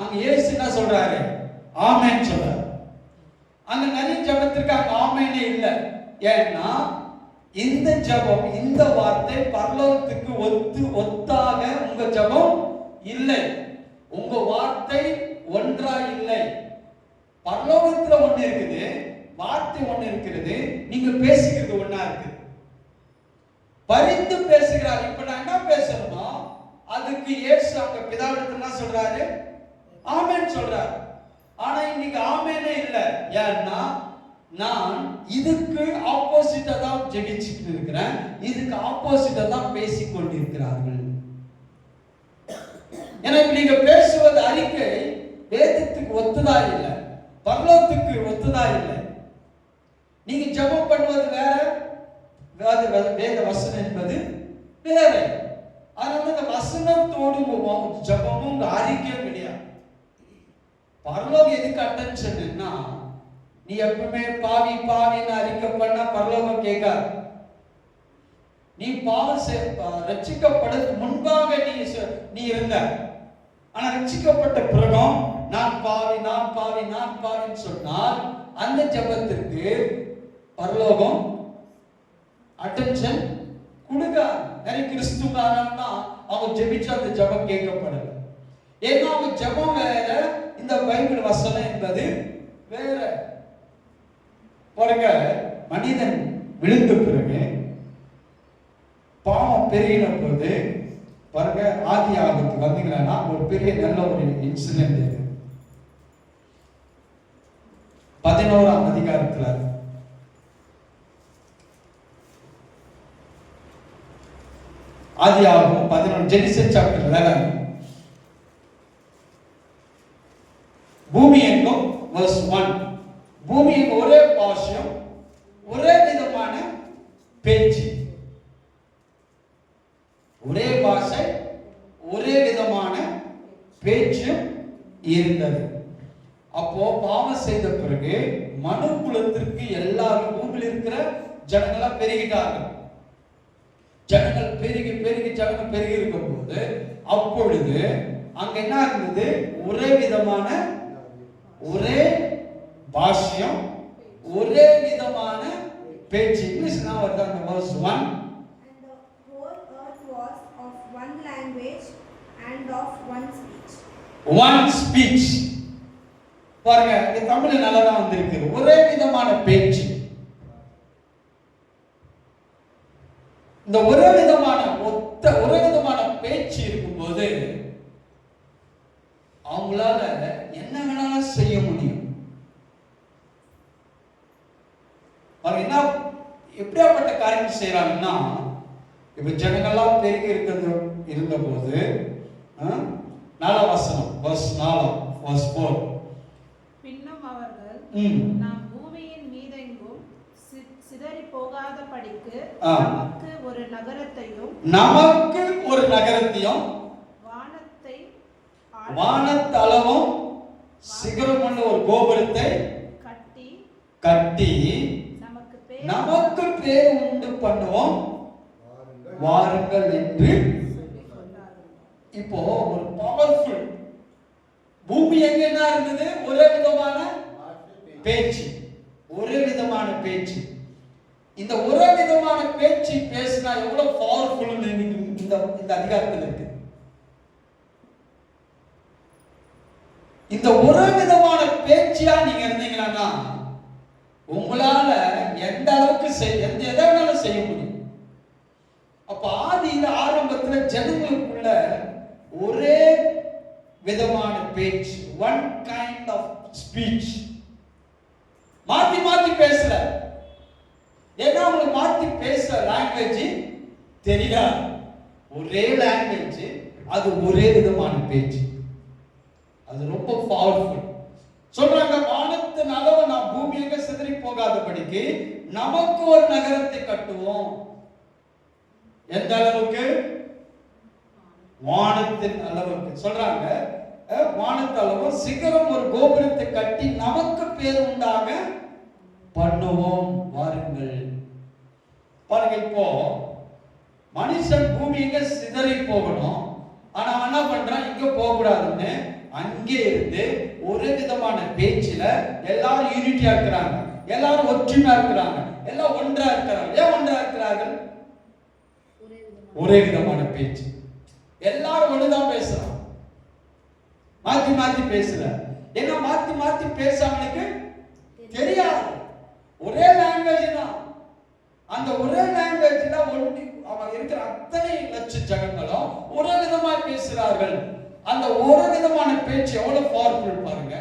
அங்க இயேசு என்ன சொல்றாரு? ஆமென் சொல்றாரு. அங்க நிறைய ஜெபத்திற்கு அங்க ஆமெனே இல்ல. ஏன்னா இந்த ஜெபம், இந்த வார்த்தை பரலோகத்துக்கு ஒத்தாக உங்க ஜெபம் இல்லை. உங்க வார்த்தை ஒன்றா இல்லை. பரலோகத்துல ஒண்ணு இருக்குது, வார்த்தை ஒண்ணு இருக்கிறது, நீங்க பேசிக்கிறது ஒண்ணா இருக்கு. பரிந்து பேசுகிறார். இப்ப நான் என்ன பேசணுமோ அதுக்கு இயேசு அங்க பிதாவிடத்துல என்ன சொல்றாரு? ஆமென் சொல்றாரு. ஆனா இன்னைக்கு ஆமெனே இல்ல. ஏன்னா நான் இதுக்கு ஆப்போசிட்டா தான் ஜெபிச்சுட்டு இருக்கிறேன், இதுக்கு ஆப்போசிட்டா தான் பேசிக் கொண்டிருக்கிறார்கள். எனக்கு நீங்க பேசுவது அறிக்கை வேதத்துக்கு ஒத்ததா இல்லை, பரலோகத்துக்கு ஒத்ததா இல்லை. நீங்க ஜெபம் பண்ணுவது வேற, வேத வசனம் என்பது வேற. அதனால இந்த வசனத்தோடு ஜெபமும் அறிக்கையும் கிடையாது. பரலோகம் எதுக்கு அட்டென்ஷன்னா, நீ எப்பவுமே பாவி பாவின்னு அறிக்கை பண்ணா பரலோகம் கேட்காது. நீ ரட்சிக்கப்படுறதுக்கு முன்பாக நீ இருந்த, ஆனா ரட்சிக்கப்பட்ட பிறகும் நான் பாவி நான் பாவி நான் பாவின்னு சொன்னால் அந்த ஜெபத்திற்கு பரலோகம் அட்டென்ஷன் கொடுக்காது. நிறைய கிறிஸ்துவனா அவங்க ஜெபிச்ச அந்த ஜெபம் கேட்கப்படல. ஏன்னா அவங்க ஜெபம் வேற, இந்த பைபிள் வசனம் என்பது வேற. பாருங்க, மனிதன் விழுந்த பிறகு பாவம் பெருகின போது பாருங்க, ஆதி ஆகத்துக்கு வந்தீங்கன்னா ஒரு பெரிய நல்ல ஒரு இன்சிடென்ட் இருக்கு. 11ஆம் அதிகாரத்துல ஆதி ஆகும் 11 ஜெனிசிஸ் சாப்டர் 11 பூமி எங்கும் verse 1 பூமி எங்கும் ஒரே பாஷையும் ஒரே விதமான பேச்சு, ஒரே பாஷை ஒரே விதமான பேச்சு இருந்தது. அப்போ பாவம் செய்த பிறகு மனு குலத்திற்கு எல்லாரும் பூமியில் இருக்கிற ஜனங்களா பெருகிட்டார்கள். ஜனங்கள் பெருகி பெருகி ஜனங்கள் பெருகி இருக்கும் போது அப்பொழுது அங்க என்ன இருந்தது? ஒரே விதமான ஒரே பாஷ்யம் ஒரே விதமான பேச்சு. இங்கிலீஷ் நான் வருது அந்த verse 1. And the whole earth was of one language and of one speech. One speech. பாருங்க, இந்த தமிழ்ல நல்லா தான் வந்திருக்கு. ஒரே விதமான பேச்சு. இந்த ஒரே விதமான ஒரே விதமான பேச்சு இருக்கும்போது அவங்களால என்ன வேணாலும் செய்ய முடியும். அவங்க என்ன எப்படியாப்பட்ட காரியம் செய்யறாங்கன்னா, இப்ப ஜனங்கள்லாம் பெருகி இருந்த போது 4 வசனம் verse 4 verse 4 பின்னும் அவர்கள் நாம் பூமியின் மீதெங்கும் சிதறி போகாத படிக்கு நமக்கு ஒரு நகரத்தையும் வானத்தளவும் சிகரமுள்ள ஒரு கோபுரத்தை கட்டி நமக்கு பேர் உண்டு பண்ணுவோம் வாருங்கள் என்று. இப்போ ஒரு பவர்ஃபுல் பூமி எங்க என்ன இருந்தது? ஒரே விதமான பேச்சு, ஒரே விதமான பேச்சு. இந்த ஒரே விதமான பேச்சு பேசினா எவ்வளவு பவர்ஃபுல் இந்த அதிகாரத்தில் இருக்கு. இந்த ஒரே விதமான பேச்சியா நீங்க இருந்தீங்கன்னா உங்களால எந்த அளவுக்கு எந்த எதனாலும் செய்ய முடியும். அப்ப ஆதியில ஆரம்பத்துல ஜனங்களுக்குள்ள ஒரே விதமான பேச்சு, ஒன் கைண்ட் ஆஃப் ஸ்பீச். மாத்தி மாத்தி பேசல. ஏன்னா உங்களுக்கு மாத்தி பேச லாங்குவேஜ் தெரியாது. ஒரே லாங்குவேஜ், அது ஒரே விதமான பேச்சு. அது ரொம்ப பவர்ஃபுல். சொல்றாங்க, வானத்தின் அளவு நாம் பூமி எங்க சிதறி போகாதபடிக்கு நமக்கு ஒரு நகரத்தை கட்டுவோம். எந்த அளவுக்கு? வானத்தின் அளவுக்கு. சொல்றாங்க, வானத்தளவு சிகரம் ஒரு கோபுரத்தை கட்டி நமக்கு பேர் உண்டாக பண்ணுவோம் வாருங்கள். பாருங்க, இப்போ மனுஷன் பூமி எங்க சிதறி போகணும், ஆனா என்ன பண்றான்? இங்க போக கூடாதுன்னு அங்கே இருந்து ஒரு விதமான பேச்சில எல்லாரும் யூனிட்டியா இருக்கிறாங்க, எல்லாரும் ஒற்றுமையா இருக்கிறாங்க, எல்லாம் ஒன்றா இருக்கிறாங்க. ஏன் ஒன்றா இருக்கிறார்கள்? ஒரே விதமான பேச்சு. எல்லாரும் ஒண்ணுதான் பேசுறாங்க, மாத்தி மாத்தி பேசல. ஏன்னா மாத்தி மாத்தி பேசாமலுக்கு தெரியாது. ஒரே லாங்குவேஜ் தான். அந்த ஒரே லாங்குவேஜ்ல ஒன்று அவன் இருக்கிற அத்தனை லட்ச ஜனங்களும் ஒரே விதமா பேசுறார்கள். அந்த ஒரு விதமான பேச்சு எவ்வளவு பவர்ஃபுல் பாருங்க.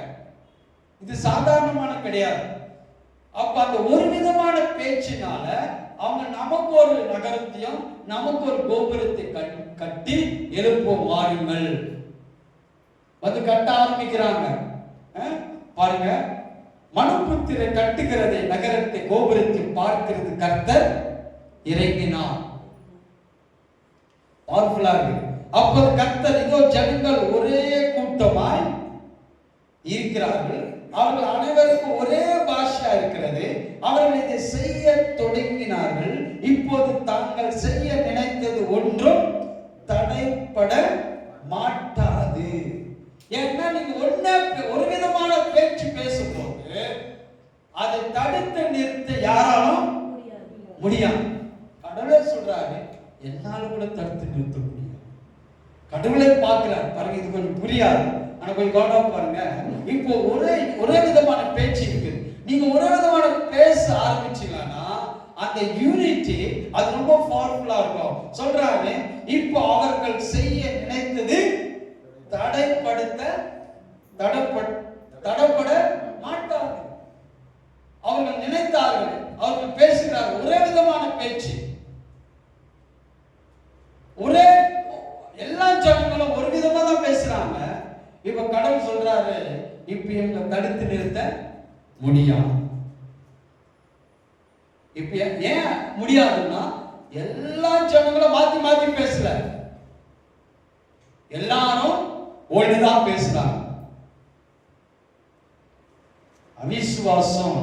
இது சாதாரணமான கிடையாது. அப்ப அந்த ஒரு விதமான பேச்சினால அவங்க நமக்கு ஒரு நகரத்தையும் நமக்கு ஒரு கோபுரத்தை கட்டி எழுப்போம் வாருங்கள் வந்து கட்ட ஆரம்பிக்கிறாங்க. பாருங்க, மனுபுத்திரை கட்டுகிறதை, நகரத்தை, கோபுரத்தை பார்க்கிறது கர்த்தர் இறங்கினார். பவர்ஃபுல்லா இருக்கு. அப்போது கர்த்தர், இதோ ஜனங்கள் ஒரே கூட்டமாய் இருக்கிறார்கள், அவர்கள் அனைவருக்கும் ஒரே பாஷா இருக்கிறது, அவர்கள் இதை செய்ய தொடங்கினார்கள். இப்போது தாங்கள் செய்ய நினைத்தது ஒன்றும் தடைப்பட மாட்டாது. ஏன்னா நீங்க ஒரு விதமான பேச்சு பேசும்போது அதை தடுத்து நிறுத்த யாராலும் முடியாது. கடவுளே சொல்றாரு, என்னால கூட தடுத்து நிறுத்த முடியும். கடவுளை பார்க்கிறார் பாருங்க. இது கொஞ்சம் புரியாது, ஆனா கொஞ்சம் கவனமா பாருங்க. இப்போ ஒரே விதமான பேச்சு இருக்குது. நீங்க ஒரே விதமான பேச ஆரம்பிச்சீங்கன்னா அந்த யூனிட்டி அது ரொம்ப பவர்ஃபுல்லா இருக்கும். சொல்றாங்க, இப்போ அவர்கள் செய்ய நினைத்தது தடைப்பட மாட்டார்கள். அவர்கள் நினைத்தார்கள், அவர்கள் பேசுகிறார்கள், ஒரே விதமான பேச்சு. ஒரே எல்லா ஜனங்களும் ஒரு விதமா தான் பேசுறாங்க. இப்ப கடவுள் சொல்றாரு, இப்ப எங்களை தடுத்து நிறுத்த முடியாது. இப்ப ஏன் முடியாதுன்னா எல்லா ஜனங்களும் மாத்தி மாத்தி பேசல, எல்லாரும் ஒண்ணுதான் பேசுறாங்க. அவிசுவாசம்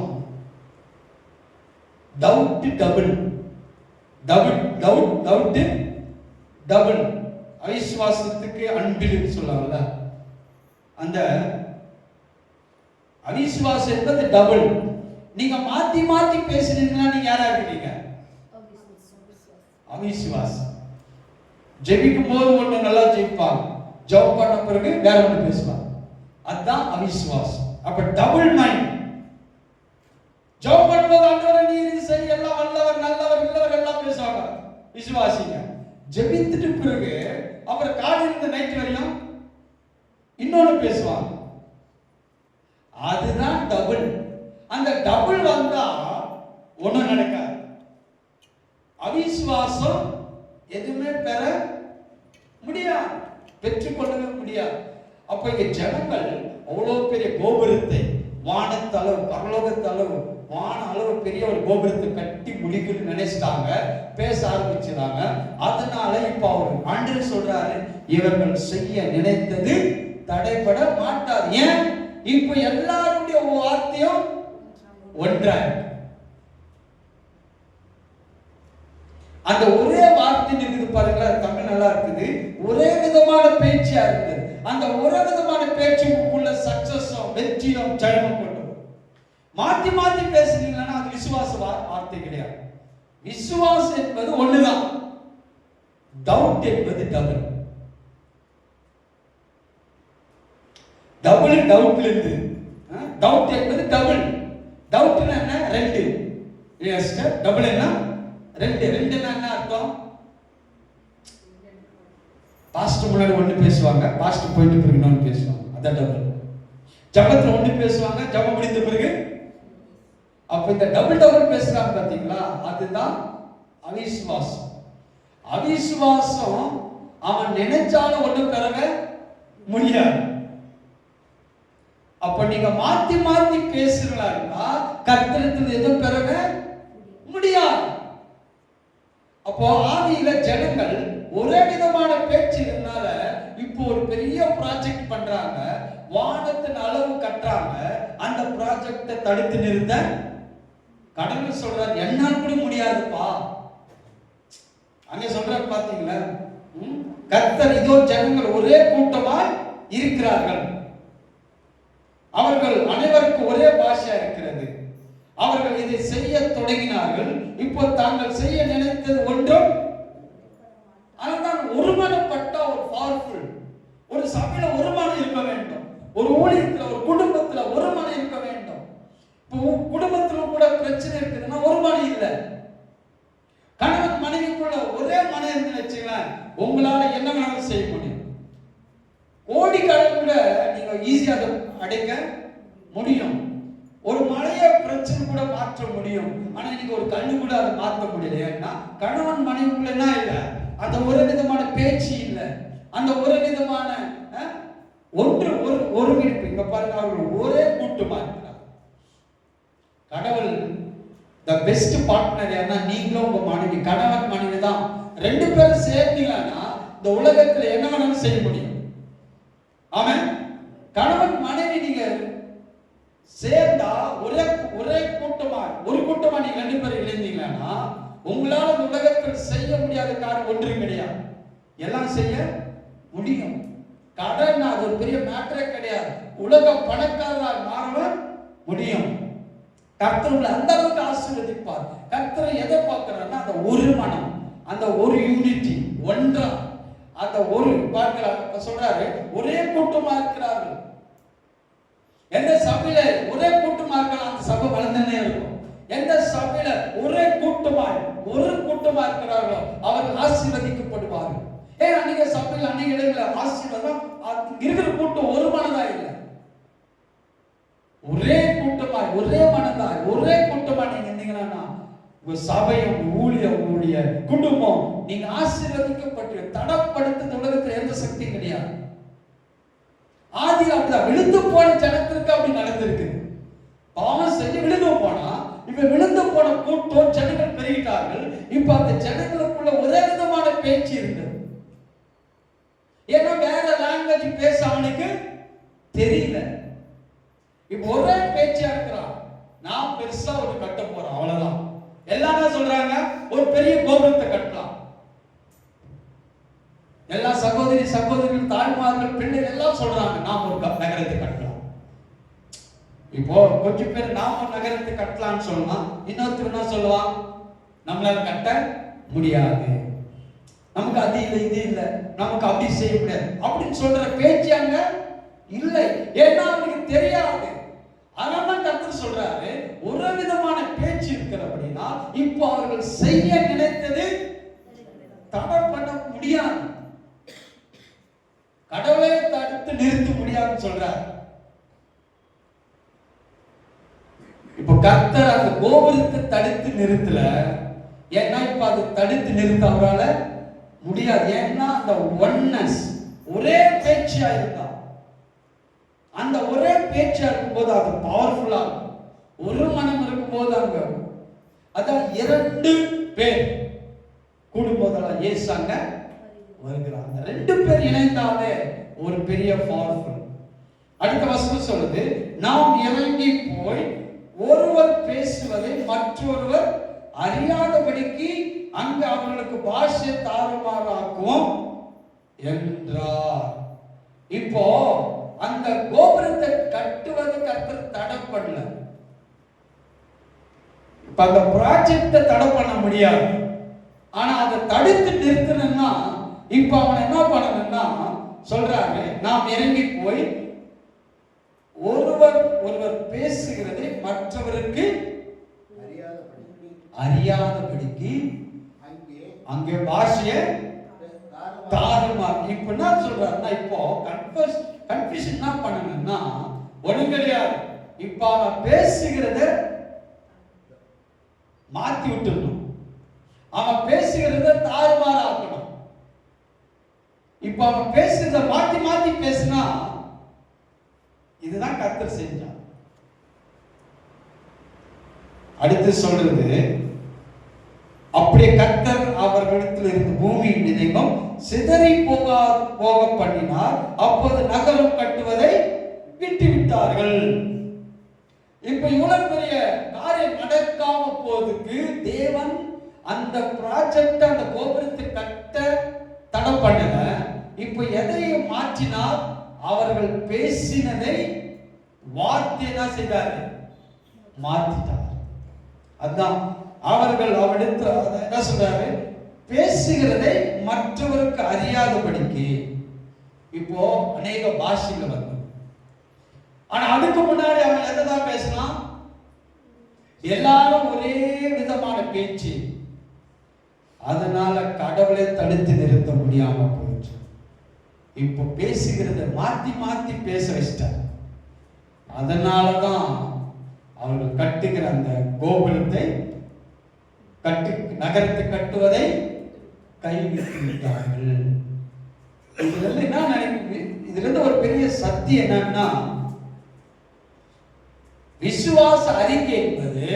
டபுள் அவிசுவாசத்துக்கு அன்பில் சொல்லுவாங்கல்ல, அந்த அவிசுவாசம் என்பது டபுள். நீங்க மாத்தி மாத்தி பேசுறீங்கன்னா நீங்க யாரா இருக்கீங்க? அவிசுவாசம். ஜெபிக்கும் போது ஒண்ணு நல்லா ஜெபிப்பாங்க, ஜெபம் பண்ண பிறகு வேற ஒண்ணு பேசுவாங்க. அதுதான் அவிசுவாசம். அப்ப டபுள் மைண்ட். ஜெபம் பண்ணும்போது ஆண்டவரே நீர் இது செய், எல்லாம் வல்லவர், நல்லவர், இல்லவர் எல்லாம் பேசுவாங்க விசுவாசிங்க. ஜெபித்துட்டு பிறகு அப்புறம் காலையில இருந்து நைட் வரையும் இன்னொன்னு பேசுவாங்க. அதுதான் டபுள். அந்த டபுள் வந்தா ஒண்ணும் நடக்காது. அவிசுவாசம் எதுவுமே பெற முடியாது, பெற்றுக்கொள்ளவே முடியாது. அப்ப இங்க ஜனங்கள் அவ்வளவு பெரிய கோபுரத்தை, வானத்தளவு, பரலோகத்தளவு, வான அளவு பெரிய ஒரு கோபுரத்தை கட்டி முடிக்கணும்னு நினைச்சிட்டாங்க, பேச ஆரம்பிச்சாங்க. அதனால இப்ப அவர் ஆண்டவர் சொல்றாரு, இவர்கள் செய்ய நினைத்தது தடைபட மாட்டார். ஏன்? இப்ப எல்லாருடைய வார்த்தையும் ஒன்றாக, அந்த ஒரே வார்த்தை இருக்குது பாருங்க. தமிழ் நல்லா இருக்குது, ஒரே விதமான பேச்சியா இருக்குது. அந்த ஒரே விதமான பேச்சுக்குள்ள சக்சஸும் வெற்றியும் ஜெயமும் கொண்டு மாத்தி மாத்தி பேசுனீங்கன்னா அது விசுவாச வார்த்தை கிடையாது. விசுவாசம் என்பது ஒண்ணுதான், டவுட் என்பது டபுள். டவுட்ல இருந்து டவுட் என்பது டபுள். டவுட்னா என்ன? ரெண்டு. டபுள் என்ன? ரெண்டு. ரெண்டுன்னா என்ன அர்த்தம்? பாஸ்டர் முன்னாடி ஒண்ணு பேசுவாங்க, பாஸ்டர் போயிட்டு பிறகு இன்னொன்னு பேசுவாங்க, அதான் டபுள். ஜபத்துல ஒண்ணு பேசுவாங்க, ஜபம் முடிந்த பிறகு. அப்ப இந்த டபுள் பேசுறாங்க பாத்தீங்களா, அதுதான் அவிசுவாசம். அவிசுவாசம் அவன் நினைச்சாலும் ஒண்ணு பெறவே முடியாது. அப்ப நீங்க மாத்தி மாத்தி பேசுறீங்களா, கர்த்தரிடத்தில் எதுவும் பெறவே முடியாது. அப்போ ஆதியில ஜனங்கள் ஒரே விதமான பேச்சு இருந்தால இப்போ ஒரு பெரிய ப்ராஜெக்ட் பண்றாங்க, வானத்தின் அளவு கட்டுறாங்க. அந்த ப்ராஜெக்டை தடுத்து நிறுத்த கடவுள் சொல்றாரு, என்னால் கூட முடியாதுப்பா. அங்க சொல்ற பாத்தீங்களா, கர்த்தர் இதோ ஜனங்கள் ஒரே கூட்டமாய் இருக்கிறார்கள். இருக்கிறது. அவர்கள் இதை செய்ய தொடங்கினார்கள். இப்போ தாங்கள் செய்ய நினைத்தது ஒன்றும். ஆனால் ஒருமனப்பட்ட ஒரு பவர்ஃபுல், ஒரு சபையில ஒருமனம் இருக்க வேண்டும், ஒரு ஊழியத்துல ஒரு குடும்பத்துல ஒருமனம் இருக்க வேண்டும். இப்போ குடும்பத்துல கூட பிரச்சனை இருக்குதுன்னா ஒருமனம் இல்லை. கணவன் மனைவிக்குள்ள ஒரே மனம் இருந்து வச்சுக்கலாம், உங்களால என்ன வேணாலும் செய்ய முடியும். கோடிக்கணக்கில் கூட நீங்க ஈஸியா அதை அடைக்க முடியும். ஒரு மழைய பிரச்சனை கூட மாற்ற முடியும். ஆனா நீங்க ஒரு கண்ணு கூட அதை மாற்ற முடியல. ஏன்னா கணவன் மனைவிக்குள்ள என்ன இல்லை, அந்த ஒரு விதமான பேச்சு இல்லை, அந்த ஒரு விதமான ஒரு விடுப்பு. இங்க பாருங்க, அவர்கள் ஒரே கூட்டமா இருக்கிறார். கடவுள் த பெஸ்ட் பார்ட்னர் யாருன்னா நீங்களும் உங்க மனைவி, கணவன் மனைவி தான். ரெண்டு பேரும் சேர்ந்தீங்கன்னா இந்த உலகத்துல என்ன வேணாலும் செய்ய முடியும். ஆமென். கணவன் மனைவி நீங்க சேர்ந்தா ஒரே கூட்டமா, ஒரு கூட்டமா நீங்க ரெண்டு பேரும் இணைந்தீங்கன்னா உங்களால உலகத்தில் செய்ய முடியாத காரியம் ஒன்றும் கிடையாது, எல்லாம் செய்ய முடியும். கடன் அது ஒரு பெரிய மேட்டரே கிடையாது. உலக பணக்காரராக மாற முடியும். கர்த்தர் அந்த அளவுக்கு ஆசீர்வதிப்பார். கர்த்தர் எதை பார்க்கிறார்னா அந்த ஒரு மனம், அந்த ஒரு யூனிட்டி, ஒன்றா அந்த ஒரு பார்க்கிறார். சொல்றாரு ஒரே கூட்டமா இருக்கிறார்கள். எந்த சபையில ஒரே கூட்டமா இருக்கலாம் அந்த சபை வளர்ந்துனே இருக்கும். எந்த சபையில ஒரே கூட்டமாய் ஒரு கூட்டமா இருக்கிறார்களோ அவர்கள் ஆசீர்வதிக்கப்படுவார்கள். ஏன் அன்னைக்கு சபையில் அன்னைக்கு இடங்கள ஆசீர்வாதம் இருக்கிற கூட்டம் ஒரு மனதா இல்லை, ஒரே கூட்டமாய் ஒரே மனதாய் ஒரே கூட்டமா நீங்க இருந்தீங்கன்னா உங்க சபையும் ஊழிய குடும்பம் நீங்க ஆசீர்வதிக்கப்பட்டு தடப்படுத்த உலகத்தில் எந்த சக்தியும் கிடையாது. ஆதி அப்படிதான் விழுந்து போன ஜனத்திற்கு அப்படி நடந்திருக்கு. பாவம் செஞ்சு விழுந்து போனா இப்ப விழுந்து போன கூட்டம் ஜனங்கள் பெருகிட்டார்கள். இப்ப அந்த ஜனங்களுக்குள்ள ஒரே விதமான பேச்சு இருந்தது. ஏன்னா வேற லாங்குவேஜ் பேச அவனுக்கு தெரியல. இப்ப ஒரே பேச்சா இருக்கிறான். நான் பெருசா ஒரு கட்ட போறேன், அவ்வளவுதான். எல்லாரும் சொல்றாங்க ஒரு பெரிய கோபுரத்தை கட்டலாம். எல்லா சகோதரிகள் தாய்மார்கள் பிள்ளைகள் எல்லாம் சொல்றாங்க நாம் ஒரு நகரத்தை கட்டலாம். இப்போ கொஞ்சம் பேர் நாம ஒரு நகரத்தை கட்டலாம்னு சொல்லலாம். இன்னொருத்தர் என்ன சொல்லுவான், நம்மளால கட்ட முடியாது, நமக்கு அது இல்லை இது இல்லை, நமக்கு அப்படி செய்ய முடியாது அப்படின்னு சொல்ற பேச்சு அங்க இல்லை. ஏன்னா அவனுக்கு தெரியாது. அதனால கர்த்தர் சொல்றாரு ஒரு விதமான பேச்சு இருக்கிறபடினா இப்போ அவர்கள் செய்ய நினைத்தது தடை பண்ண முடியாது, கடவுளை தடுத்து நிறுத்த முடியாதுன்னு சொல்றார். இப்ப கர்த்தர் அந்த கோபுரத்தை தடுத்து நிறுத்தல. ஏன்னா இப்ப அது தடுத்து நிறுத்த அவரால முடியாது. ஏன்னா அந்த ஒன்னஸ் ஒரே பேச்சா இருந்தா, அந்த ஒரே பேச்சா இருக்கும்போது அது பவர்ஃபுல்லா இருக்கும். ஒரு மனம் இருக்கும்போது அங்க அதான் இரண்டு பேர் கூடும்போதெல்லாம் இயேசு அங்க வருகிறாங்க. ரெண்டு பேர் இணைந்தாலே ஒரு பெரிய பவர்ஃபுல். அடுத்த வசனம் சொல்லுது, நாம் இறங்கி போய் ஒருவர் பேசுவதை மற்றொருவர் அறியாதபடிக்கு அங்கு அவர்களுக்கு பாஷை தாறுமாறாக்குவோம் என்றார். இப்போ அந்த கோபுரத்தை கட்டுவது கர்த்தர் தடை பண்ணல. இப்ப அந்த ப்ராஜெக்டை தடை பண்ண முடியாது. ஆனா அதை தடுத்து நிறுத்தணும்னா இப்ப அவன் என்ன பண்ணணும்னா சொல்றாங்க, நாம் இறங்கி போய் ஒருவர் பேசுகிறதை மற்றவருக்கு அறியாதபடிக்கு அங்கே பாஷையை தாறுமாறு. இப்ப என்ன சொல்றாருன்னா இப்போ கன்ஃபியூஷன் என்ன பண்ணணும்னா ஒண்ணு கிடையாது. இப்ப அவன் பேசுகிறத மாத்தி விட்டுடணும், அவன் பேசுகிறத தாறுமாறு ஆக்கணும். இப்ப அவன் பேசுறத மாத்தி மாத்தி பேசினா இதுதான் கர்த்தர் செஞ்சான். அடுத்து சொல்றது, அப்படியே கர்த்தர் அவர்களிடத்தில் இருந்து பூமியின் மிதகம் சிதறி போக பண்ணினார். அப்போது நகரம் கட்டுவதை விட்டுவிட்டார்கள். இப்ப இவ்வளவு பெரிய காரியம் நடக்காம போவதுக்கு தேவன் அந்த ப்ராஜெக்ட் அந்த கோபுரத்தை கட்ட தடை பண்ணல. இப்ப எதையும் மாற்றினால் அவர்கள் பேசினதை வார்த்தை என்ன செய்தாரு மாத்திட்டார். அதான் அவர்கள் அவரிடத்துல என்ன சொல்றாரு, பேசுகிறதை மற்றவருக்கு அறியாதபடிக்கு. இப்போ அநேக பாஷைகள் வந்து, ஆனா அதுக்கு முன்னாடி அவன் எதைதான் பேசினான்? எல்லாரும் ஒரே விதமான பேச்சு. அதனால கடவுளை தடுத்து நிறுத்த முடியாம போயிடுச்சு. இப்போ பேசுகிறத மாத்தி மாத்தி பேச வச்சிட்டார். அதனாலதான் அவர்கள் கட்டுகிற அந்த கோபுரத்தை நகரத்தை கட்டுவதை கைவிட்டு விட்டார்கள். இதுல என்ன நினைக்குது, இதுல இருந்து ஒரு பெரிய சத்தியம் என்னன்னா, விசுவாச அறிக்கை என்பது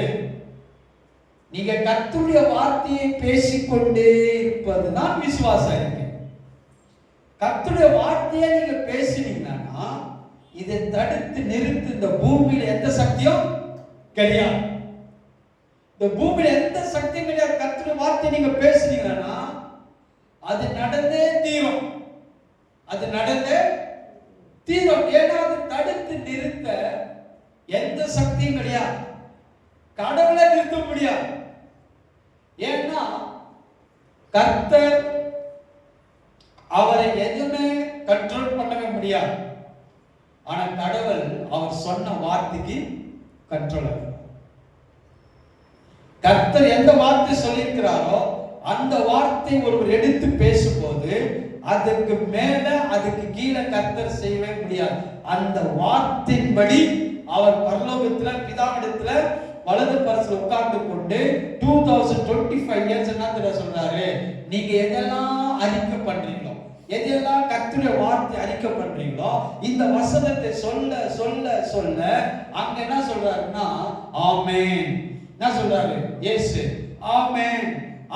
நீங்க கர்த்தருடைய வார்த்தையை பேசிக்கொண்டே இருப்பதுதான் விசுவாச அறிக்கை. கர்த்தருடைய வார்த்தையை நீங்க பேசினீங்கன்னா இதை தடுத்து நிறுத்து இந்த பூமியில எந்த சக்தியும் கிடையாது. இந்த பூமியில எந்த சக்தியும் கிடையாது. கர்த்தருடைய வார்த்தையை நீங்க பேசுனீங்கன்னா அது நடந்தே தீரும். அது நடந்தே தீரும். ஏன்னா அது தடுத்து நிறுத்த எந்த சக்தியும் கிடையாது. கடவுளை நிறுத்த முடியாது. ஏன்னா கர்த்தர் அவரை எதுவுமே கண்ட்ரோல் பண்ணவே முடியாது. ஆனா கடவுள் அவர் சொன்ன வார்த்தைக்கு கண்ட்ரோல். கர்த்தர் எந்த வார்த்தை சொல்லியிருக்கிறாரோ அந்த வார்த்தை ஒருவர் எடுத்து பேசும்போது அதுக்கு மேல அதுக்கு கீழே கர்த்தர் செய்யவே முடியாது. அந்த வார்த்தையின்படி அவர் பரலோகத்துல பிதாவிடத்துல வலது பரிசுல உட்கார்ந்து கொண்டு 2025 இயர்ஸ் என்ன சொல்றாரு, நீங்க எதெல்லாம் அறிக்கை பண்றீங்களோ, எதெல்லாம் கர்த்தருடைய வார்த்தை அறிக்கை பண்றீங்களோ, இந்த வசனத்தை சொல்ல சொல்ல சொல்ல அங்க என்ன சொல்றாருன்னா ஆமென். என்ன சொல்றாரு இயேசு? ஆமென்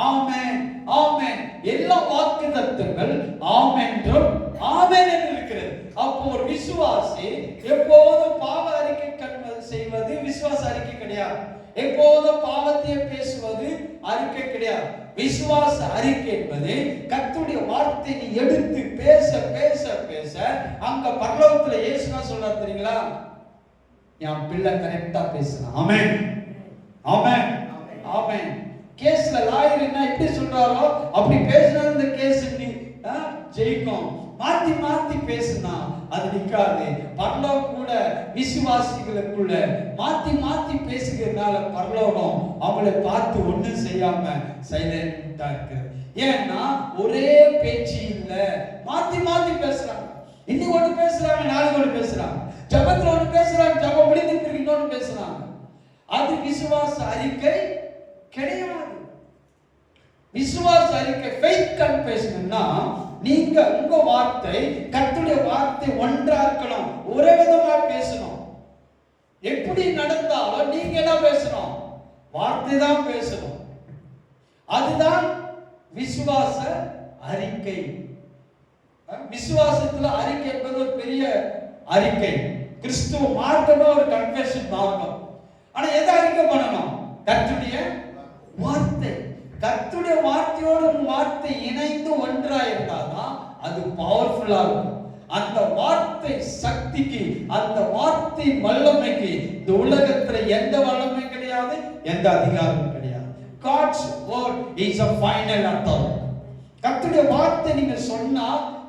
ஆமென் ஆமென். எல்லா வாக்குத்தத்தங்கள் ஆமென் என்றும் ஆமென் என்று இருக்கிறது. அப்போ ஒரு விசுவாசி எப்போதும் பாவ அறிக்கை செய்வது விசுவாச அறிக்கை கிடையாது. எப்போதும் பாவத்தையே பேசுவது அறிக்கை கிடையாது. விசுவாச அறிக்கை என்பது கர்த்தருடைய வார்த்தை நீ எடுத்து பேச பேச பேச அங்க பரலோகத்துல இயேசுனா சொல்றாரு தெரியுங்களா, என் பிள்ளை கரெக்டா பேசுறான். ஆமென் ஆமென் ஆமென். கேஸ்ல லாயர் என்ன எப்படி சொல்றாரோ அப்படி பேசினா இந்த கேஸ் நீ ஜெயிக்கும். மாத்தி மாத்தி பேசினா அது நிக்காது. பரலோகம் கூட விசுவாசிகளுக்குள்ள மாத்தி மாத்தி பேசுகிறதுனால பரலோகம் அவங்களை பார்த்து ஒண்ணும் செய்யாம சைலண்டா இருக்கு. ஏன்னா ஒரே பேச்சு இல்ல, மாத்தி மாத்தி பேசுறாங்க. இன்னைக்கு ஒண்ணு பேசுறாங்க, நாளைக்கு ஒண்ணு பேசுறாங்க, ஜபத்துல ஒண்ணு பேசுறாங்க, ஜபம் முடிந்துட்டு இன்னொன்னு பேசுறாங்க. அது விசுவாச அறிக்கை கிடையாது. விசுவாச அறிக்கை ஃபெய்த் கன்ஃபெஷன்னா நீங்க உங்க வார்த்தை கர்த்தருடைய வார்த்தை ஒன்றா இருக்கணும், ஒரே விதமா பேசணும். எப்படி நடந்தாலும் நீங்க என்ன பேசணும்? வார்த்தை தான் பேசணும். அதுதான் விசுவாச அறிக்கை. விசுவாசத்துல அறிக்கை என்பது ஒரு பெரிய அறிக்கை. கிறிஸ்துவ மார்க்கமே ஒரு கன்ஃபெஷன் மார்க்கம். ஆனா எதை அறிக்கை பண்ணணும்? கர்த்தருடைய வார்த்தை. கர்த்தருடைய வார்த்தையோடு வார்த்தை இணைந்து ஒன்றா இருந்தாதான் அது பவர்ஃபுல்லா இருக்கும். அந்த வார்த்தை சக்திக்கு, அந்த வார்த்தை வல்லமைக்கு இந்த உலகத்துல எந்த வல்லமை கிடையாது, எந்த அதிகாரமும் கிடையாது. God's word is a final authority. கர்த்தருடைய வார்த்தை நீங்க சொன்னா,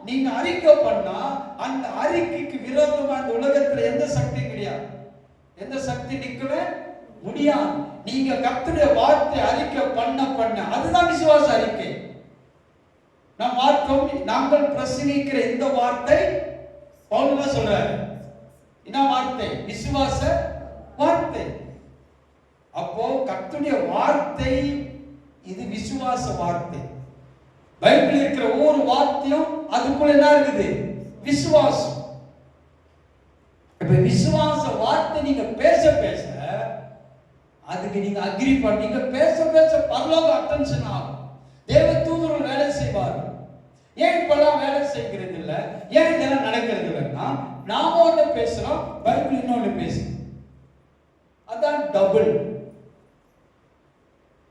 நீங்க அறிக்கை பண்ணா, அந்த அறிக்கைக்கு விரோதமா இந்த உலகத்துல எந்த சக்தி கிடையாது, எந்த சக்தி நிக்கவே முடியாது. நீங்க கர்த்தருடைய வார்த்தை அறிக்கை பண்ண பண்ண அதுதான் விசுவாச அறிக்கை. நம் வார்த்தை நாங்கள் பிரசங்கிக்கிற இந்த வார்த்தை பவுல் தான் சொல்றாரு. என்ன வார்த்தை? விசுவாச வார்த்தை. அப்போ கர்த்தருடைய வார்த்தை இது விசுவாச வார்த்தை. பைபிள் இருக்கிற ஒவ்வொரு வார்த்தையும் அதுக்குள்ள என்ன இருக்குது? விசுவாசம். இப்ப விசுவாச வார்த்தை நீங்க பேச பேச அதுக்கு நீங்க அக்ரி பண்ணீங்க, பேச பேச பரலோக அட்டென்ஷன் ஆகும். தேவ தூதர்கள் வேலை செய்வார்கள். ஏன் இப்பெல்லாம் வேலை செய்கிறது இல்ல, ஏன் இதெல்லாம் நடக்கிறது இல்லைன்னா நாம ஒண்ணு பேசுறோம், பைபிள் இன்னொன்னு பேசுறோம். அதான் டபுள்.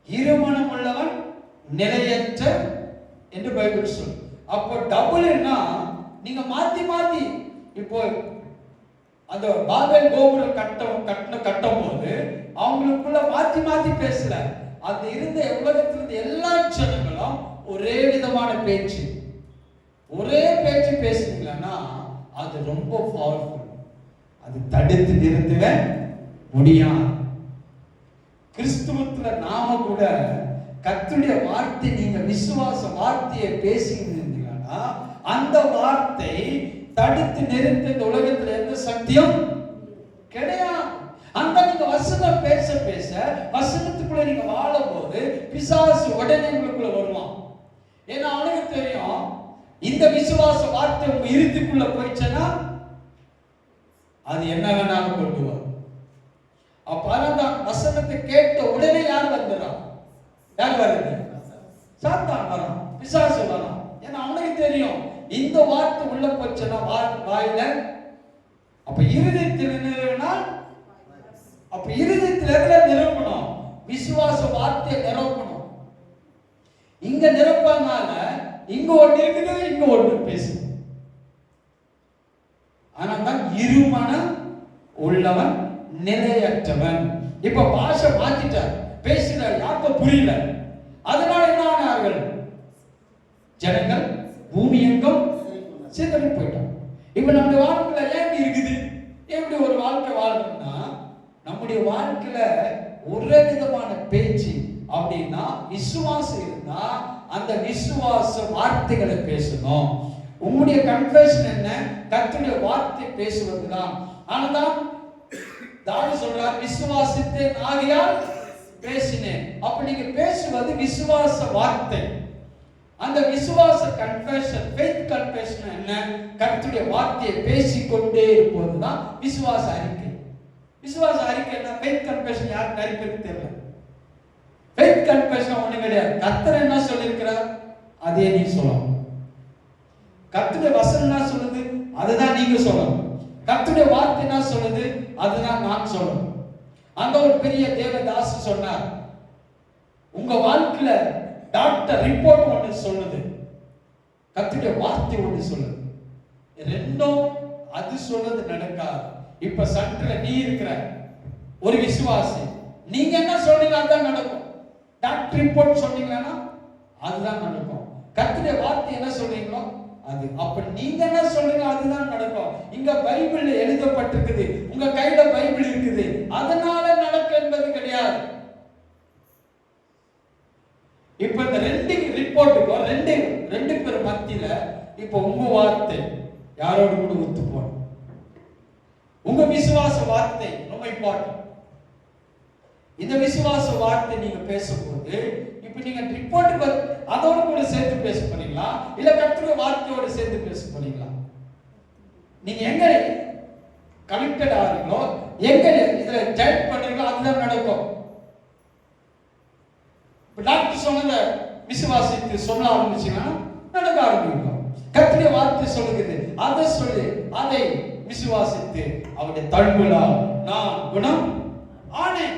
இருமனம் உள்ளவன் நிலையற்ற என்று பைபிள் சொல்லு. அப்போ டபுள்னா நீங்க மாத்தி மாத்தி, இப்போ அந்த பாபேல் கோபுரம் கட்டும் போது அவங்களுக்குள்ள மாத்தி மாத்தி பேசல. அந்த இருந்த உலகத்துல இருந்த எல்லா ஜனங்களும் ஒரே விதமான பேச்சு, ஒரே பேச்சு பேசுனீங்கன்னா அது ரொம்ப பவர்ஃபுல். அது தடுத்து நிறுத்தவே முடியாது. கிறிஸ்துவத்துல நாம கூட கர்த்தருடைய வார்த்தை, நீங்க விசுவாச வார்த்தையை பேசியிருந்தீங்கன்னா அந்த வார்த்தை தடுத்து நிறுத்த இந்த உலகத்துல எந்த சத்தியம் கிடையாது. அந்த நீங்க வசனம் பேச பேச வசனத்துக்குள்ள நீங்க வாழும் போது பிசாசு உடனே உங்களுக்குள்ள வருவான். ஏன்னா அவனுக்கு தெரியும் இந்த விசுவாச வார்த்தை உங்க இருத்துக்குள்ள போயிடுச்சுன்னா அது என்ன வேணாலும் கொண்டு வரும். அப்ப அந்த வசனத்தை கேட்ட உடனே யார் வந்துடுறான்? யார் வருது? சாத்தான் வரான், பிசாசு வரான். ஏன்னா அவனுக்கு தெரியும் இந்த வார்த்தை உள்ள போச்சுன்னா வாயில, அப்ப இருதயத்தில் நிறுவனால், அப்ப இருதயத்தில் எதுல நிரப்பணும்? விசுவாச வார்த்தையை நிரப்பணும். இங்க நிரப்பனால இங்க ஒண்ணு இருக்குது, இங்க ஒண்ணு பேசுது. ஆனால் இருமனம் உள்ளவன் நிலையற்றவன். இப்ப பாஷை மாத்திட்டார், பேசுறார், யாருக்கும் புரியல. அதனால என்ன ஆனார்கள்? ஜனங்கள் பூமி எங்கும் சிதறி போயிட்டான். இப்ப நம்முடைய வாழ்க்கையில ஏன் இருக்குது? எப்படி ஒரு வாழ்க்கை வாழணும்னா, நம்முடைய வாழ்க்கையில ஒரே விதமான பேச்சு அப்படின்னா விசுவாசம் இருந்தா அந்த விசுவாச வார்த்தைகளை பேசணும். உங்களுடைய கன்ஃபெஷன் என்ன? கர்த்தருடைய வார்த்தை பேசுவதுதான். ஆனாதான் தாவீது சொல்றார், விசுவாசித்தேன் ஆகையால் பேசினேன். அப்ப நீங்க பேசுவது விசுவாச வார்த்தை. அந்த விசுவாச கன்ஃபெஷன், ஃபெய்த் கன்ஃபெஷன் என்ன? கர்த்தருடைய வார்த்தையை பேசிக்கொண்டே இருப்பதுதான் விசுவாச அறிக்கை. விசுவாச அறிக்கை என்ன? ஃபெய்த் கன்ஃபெஷன் யாருக்கு நிறைய பேருக்கு தெரியல. ஃபெய்த் கன்ஃபெஷன் ஒண்ணு கிடையாது. கர்த்தர் என்ன சொல்லியிருக்கிறார் அதே நீ சொல்லணும். கர்த்தருடைய வசனம் என்ன சொல்லுது அதுதான் நீங்க சொல்லணும். கர்த்தருடைய வார்த்தை என்ன சொல்லுது அதுதான் நான் சொல்லணும். அந்த ஒரு பெரிய தேவதாஸ் சொன்னார், உங்க வாழ்க்கையில டாக்டர் ரிப்போர்ட் ஒன்று சொல்லுது, கர்த்தருடைய வார்த்தை ஒன்று சொல்லுது. ரெண்டும் அது சொல்றது நடக்காது. இப்ப சட்டல நீ இருக்கிற ஒரு விசுவாசி, நீங்க என்ன சொல்றீங்க அதுதான் நடக்கும். டாக்டர் ரிப்போர்ட் சொன்னீங்கன்னா அதுதான் நடக்கும். கர்த்தருடைய வார்த்தை என்ன சொல்றீங்களோ அது. அப்ப நீங்க என்ன சொல்றீங்க அதுதான் நடக்கும். இங்க பைபிள்ல எழுதப்பட்டிருக்குது, உங்க கையில பைபிள் இருக்குது, அதனால நடக்கும் என்பது கிடையாது. இப்ப இந்த ரெண்டு ரிப்போர்ட்டுக்கும் ரெண்டு பேர் மத்தியில இப்ப உங்க வார்த்தை யாரோடு கூட ஒத்து போடும். உங்க விசுவாச வார்த்தை ரொம்ப இம்பார்ட்டன்ட். இந்த விசுவாச வார்த்தை நீங்க பேசும்போது இப்ப நீங்க ரிப்போர்ட் அதோட கூட சேர்த்து பேச போறீங்களா இல்ல கர்த்தருடைய வார்த்தையோட சேர்த்து பேச போறீங்களா? நீங்க எங்க கனெக்டட் ஆறீங்களோ, எங்க இதுல ஜாயின் பண்றீங்களோ அதுதான் நடக்கும். டாக்டர் சொன்னதை விசுவாசித்து சொல்ல ஆரம்பிச்சீங்கன்னா நடக்க ஆரம்பிக்கும். கர்த்தருடைய வார்த்தை சொல்லுகிறது, அதை சொல்லி அதை விசுவாசித்து அவருடைய தழும்புகளால் நான் குணம் ஆனேன்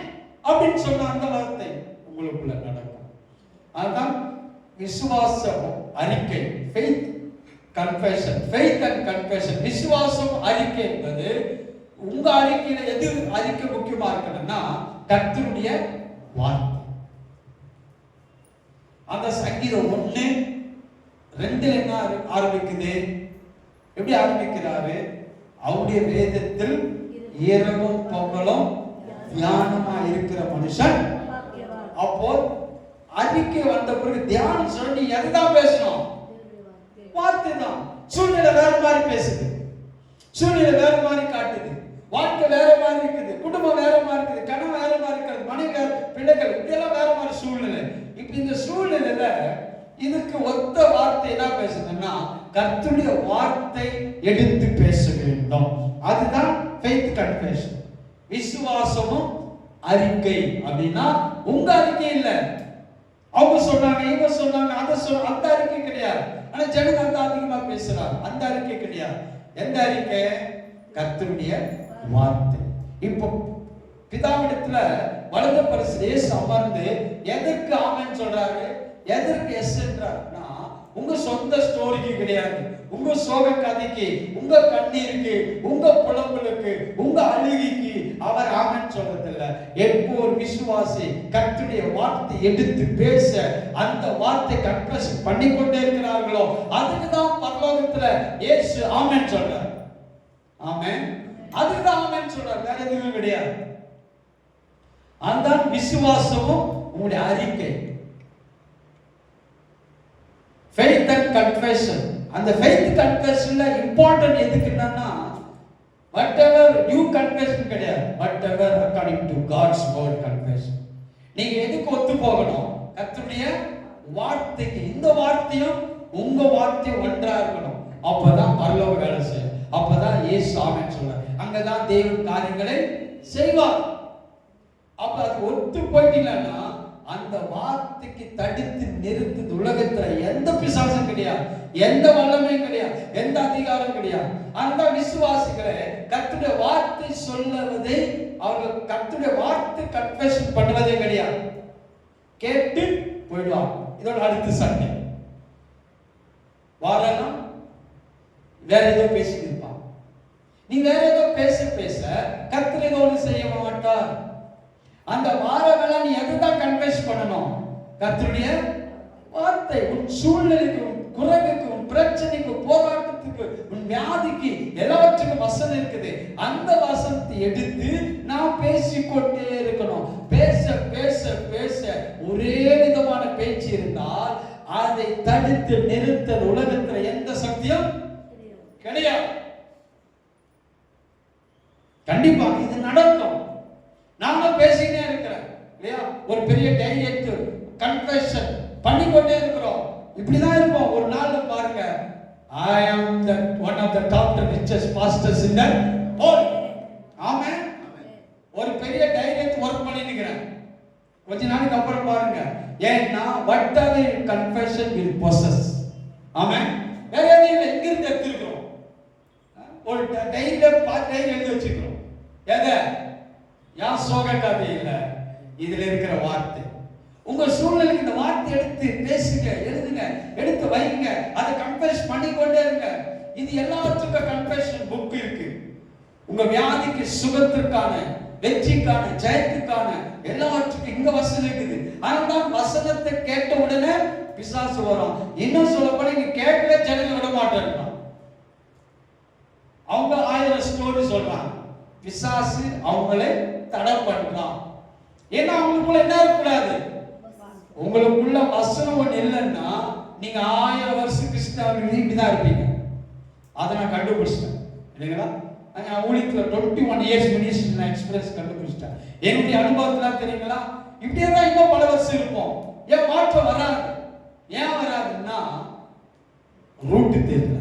அப்படின்னு சொன்ன அந்த வார்த்தை உங்களுக்குள்ள நடக்கும். அதுதான் விசுவாச அறிக்கை, faith confession, faith and confession. விசுவாசம் அறிக்கை என்பது உங்க அறிக்கையில எது அறிக்கை முக்கியமா இருக்கணும்னா கர்த்தருடைய வார்த்தை. அந்த சங்கீதம் 1:2 என்ன ஆரம்பிக்குது? எப்படி ஆரம்பிக்கிறாரு? அவருடைய வேதத்தில் இரவும் பகலும் தியானமா இருக்கிற மனுஷன். அப்போ அறிக்கை வந்த பிறகு தியானம் சொல்லி எதுதான் பேசணும்? வார்த்தை தான். சூழ்நிலை வேற மாதிரி பேசுது, சூழ்நிலை வேற மாதிரி காட்டுது, வாழ்க்கை வேற மாதிரி இருக்குது, குடும்பம் வேற மாதிரி இருக்குது, கணவன் வேற மாதிரி இருக்குது, மனைவி வேற, பிள்ளைகள் இதெல்லாம் வேற மாதிரி சூழ்நிலை. இப்ப இந்த சூழ்நிலையில இதுக்கு ஒத்த வார்த்தை என்ன பேசுதுன்னா கர்த்தருடைய வார்த்தை எடுத்து பேச வேண்டும். அதுதான் ஃபெய்த் கன்ஃபெஷன். விசுவாசமும் அறிக்கை அப்படின்னா உங்க அறிக்கை இல்ல, அவங்க சொன்னாங்க இவங்க சொன்னாங்க அதை சொல்ல, அந்த அறிக்கை கிடையாது. ஆனா ஜனங்க அந்த அதிகமா பேசுறாங்க, அந்த அறிக்கை கிடையாது. எந்த அறிக்கை? கர்த்தருடைய வார்த்தை. இப்போ பிதாவிடத்துல வலது பரிசுல இயேசு அமர்ந்து எதற்கு ஆமென் சொல்றாரு, எதற்கு எஸ் என்றார்னா உங்க சொந்த ஸ்டோரிக்கு கிடையாது, உங்க சோக கதைக்கு, உங்க கண்ணீருக்கு, உங்க புலம்பலுக்கு, உங்க அழுகைக்கு அவர் ஆமென் சொல்றது இல்ல. எப்போ ஒரு விசுவாசி கர்த்தருடைய வார்த்தை எடுத்து பேச அந்த வார்த்தை கன்ஃபஸ் பண்ணிக்கொண்டே இருக்கிறார்களோ அதுக்கு தான் பரலோகத்துல இயேசு ஆமென் சொல்றார். ஆமென், அதுக்கு தான் ஆமென் சொல்றார், வேற எதுவும் கிடையாது. அந்த விசுவாசமும் உங்களுடைய அறிக்கை, faith and confession. அந்த faith confessionல இம்பார்ட்டன்ட் எதுக்குன்னா whatever you confession கிடையாது, whatever according to God's word confession. நீங்க எதுக்கு ஒத்து போகணும்? கர்த்தருடைய வார்த்தைக்கு. இந்த வார்த்தையும் உங்க வார்த்தையும் ஒன்றா இருக்கணும். அப்பதான் பரலோக வேலை செய்யும். அப்பதான் இயேசு ஆமென் சொல்றார். அங்கதான் தேவன் காரியங்களை செய்வார். அப்ப அது ஒத்து போயிட்டீங்கன்னா அந்த வார்த்தைக்கு தடுத்து நிறுத்து உலகத்துல எந்த பிசாசும் கிடையாது, எந்த வல்லமையும் கிடையாது, எந்த அதிகாரம் கிடையாது. அந்த விசுவாசிகளை கர்த்தருடைய வார்த்தை சொல்லுவதை அவர்கள் கர்த்தருடைய வார்த்தை கன்ஃபெஷன் பண்ணுவதே கிடையாது. கேட்டு போயிடுவாங்க. இதோட அடுத்த சண்டை வாரம் வேற ஏதோ பேசிட்டு இருப்பான். நீ வேற ஏதோ பேச பேச கர்த்தர் ஏதோ ஒன்று செய்ய மாட்டார். அந்த வாரமெல்லாம் நீ எதுதான் கன்ஃபெஸ் பண்ணணும்? கர்த்தருடைய வார்த்தை. உன் சூழ்நிலைக்கு, உன் குறைவுக்கு, உன் பிரச்சனைக்கு, போராட்டத்துக்கு, உன் வியாதிக்கு எல்லாவற்றுக்கும் வசனம் இருக்குது. அந்த வசனத்தை எடுத்து நாம் பேசிக்கொண்டே இருக்கணும். பேச பேச பேச ஒரே விதமான பேச்சு இருந்தால் அதை தடுத்து நிறுத்த உலகத்துல எந்த சக்தியும் கிடையாது. கண்டிப்பா இது நடக்கும். நானும் பேசிக்கிட்டே இருக்கிறேன் இல்லையா? ஒரு பெரிய டைரியட் கன்ஃபெஷன் பண்ணிக்கொண்டே இருக்கிறோம். இப்படிதான் இருப்போம். ஒரு நாள் பாருங்க, I am the one of the top richest pastors in the world. ஆமென். ஒரு பெரிய டைரியட் ஒர்க் பண்ணிட்டு இருக்கிறேன். கொஞ்ச நாளைக்கு அப்புறம் பாருங்க, ஏன்னா whatever confession will possess. ஆமென். வேற எதையும் எங்க இருந்து எடுத்துக்கிறோம்? ஒரு டைரியில பாத்து எழுதி வச்சுக்கிறோம். எதை? யா சோக கதை இல்ல, இதுல இருக்கிற வார்த்தை. உங்க சூழ்நிலைக்கு இந்த வார்த்தை எடுத்து பேசுங்க, எழுதுங்க, எடுத்து வைங்க, அதை கன்ஃபெஸ் பண்ணிக்கொண்டே இருங்க. இது எல்லாத்துக்கும் கன்ஃபெஷன் புக் இருக்கு. உங்க வியாதிக்கு, சுகத்திற்கான, வெற்றிக்கான, ஜெயத்துக்கான எல்லாத்துக்கும் இங்க வசனம் இருக்குது. ஆனால் வசனத்தை கேட்ட உடனே பிசாசு வரும். இன்னும் சொல்ல போனா நீங்க கேட்கவே ஜனங்க விட மாட்டேன். அவங்க 1000 ஸ்டோரி சொல்றாங்க. பிசாசு அவங்களை தடை பண்றான். ஏன்னா அவங்களுக்குள்ள என்ன இருக்கக்கூடாது? உங்களுக்குள்ள வசனம் ஒண்ணு இல்லைன்னா நீங்க 1000 வருஷம் கிறிஸ்தவர்கள் இப்படிதான் இருப்பீங்க. அதை நான் கண்டுபிடிச்சிட்டேன் இல்லைங்களா? நான் ஊழியத்துல 21 இயர்ஸ் மினிஸ்ட்ரி நான் எக்ஸ்பீரியன்ஸ் கண்டுபிடிச்சிட்டேன். என்னுடைய அனுபவத்துல தெரியுங்களா, இப்படியே தான் இன்னும் பல வருஷம் இருப்போம். ஏன் மாற்றம் வராது? ஏன் வராதுன்னா ரூட் தெரியல,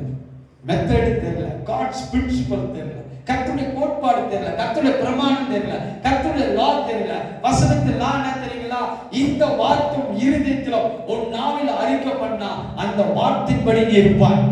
மெத்தடு தெரியல, காட்ஸ் பிரின்சிபல் தெரியல, கர்த்தருடைய கோட்பாடு தெரியல, கர்த்தருடைய பிரமாணம் தெரியல, கர்த்தருடைய லா தெரியல. வசனத்தில் லா என்ன தெரியுங்களா? இந்த வார்த்தை இருதயத்தில் ஒரு நாவில் அறிக்கை பண்ணா அந்த வார்த்தையின்படி நீ இருப்பாய்.